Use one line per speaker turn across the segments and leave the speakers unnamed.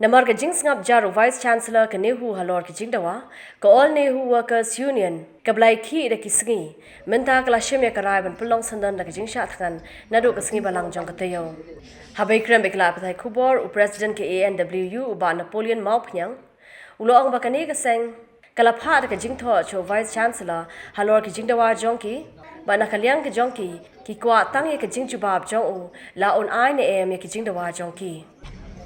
Namar ka Jingshah Thngan Vice Chancellor ka Nehu halor ka Jingdawa ka All Nehu Workers Union ka blai khi da kisngi menta kala shemya karai ban pulong sandan da ka Jingshah Thngan nadu ka sngi balang jong ka tayo habai krem bekla patai khubor u president ka ANWU ba Napoleon Maupnyang ulo ang bakani ka seng kala pha da ka Jingtho cho Vice Chancellor halor ka Jingdawa jongki ba nakaliang ka jongki ki kwa tangi ka Jingjubab jong u la on ai ne em ka Jingdawa jongki.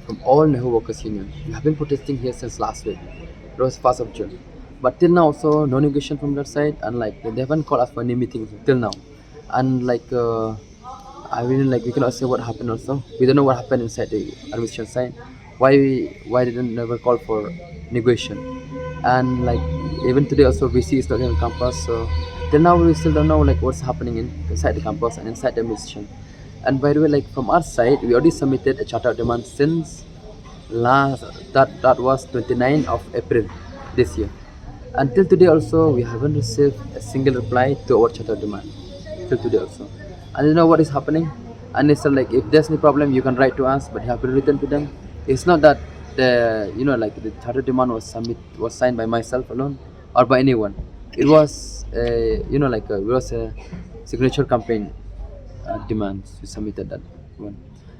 From all Nehu Workers Union. We have been protesting here since last week. It was 1st of June. But till now also no negotiation from that side, and like they haven't called us for any meetings till now. And like I really we cannot say what happened also. We don't know what happened inside the administration side. Why didn't never call for negotiation? And like even today also VC is not in the campus, so till now we still don't know what's happening inside the campus and inside the administration. And by the way, from our side, we already submitted a charter of demand since that was 29th of April this year. Until today also, we haven't received a single reply to our charter of demand. Till today also. And you know what is happening? And it's if there's any problem, you can write to us, but you have to return to them. It's not that the charter of demand was signed by myself alone or by anyone. It was it was a signature campaign. Demands. We submitted that one,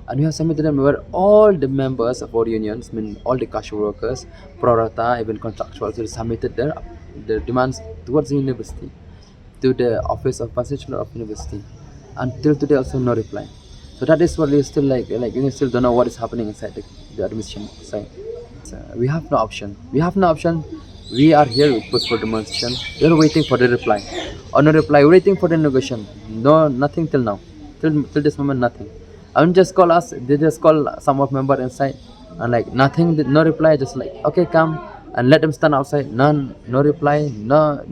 and we have submitted them where all the members of our unions, all the casual workers, prorata, even contractuals, we submitted their demands towards the university, to the office of Vice Chancellor of university. Until today, also no reply. So that is what we still we still don't know what is happening inside the administration side. So we have no option. We have no option. We are here with peaceful demonstration. We are waiting for the reply. Or no reply, waiting for the negotiation. No, nothing till now. Till this moment, nothing. And they just call some of member inside, and nothing, no reply. Just okay, come and let them stand outside. None, no reply, no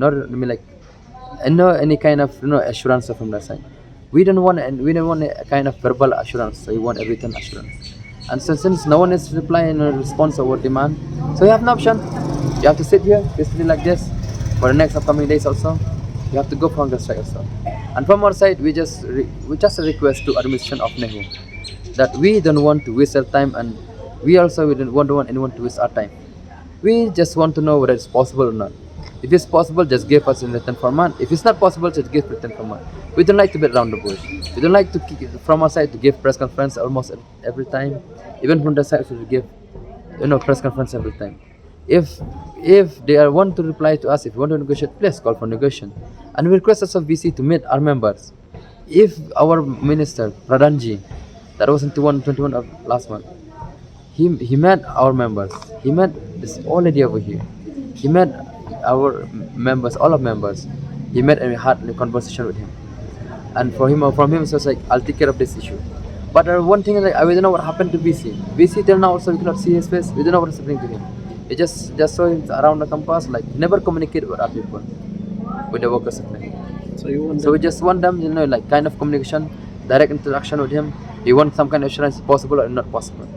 any kind of assurance from that side. We don't want a kind of verbal assurance. So we want a written assurance. And since no one is replying in response to our demand, so you have no option. You have to sit here basically like this for the next upcoming days also. You have to go from the side also. And from our side, we just request to administration of Nehu that we don't want to waste our time, and we don't want anyone to waste our time. We just want to know whether it's possible or not. If it's possible, just give us in written format. If it's not possible, just give written format. We don't like to beat around the bush. We don't like to from our side to give press conference almost every time. Even from the side, we give press conference every time. If they want to reply to us, if you want to negotiate, please call for negotiation. And we request us of VC to meet our members. If our minister, Pradhanji, that was in 21 of last month, he met our members. He met this old lady over here. He met our members, all of members. He met and we had a conversation with him. And from him, it was I'll take care of this issue. But one thing is we don't know what happened to VC. VC till now also we cannot see his face. We don't know what is happening to him. We just saw him around the campus, never communicate with our people, with the workers. So we just want them, kind of communication, direct interaction with him. We want some kind of assurance, possible or not possible.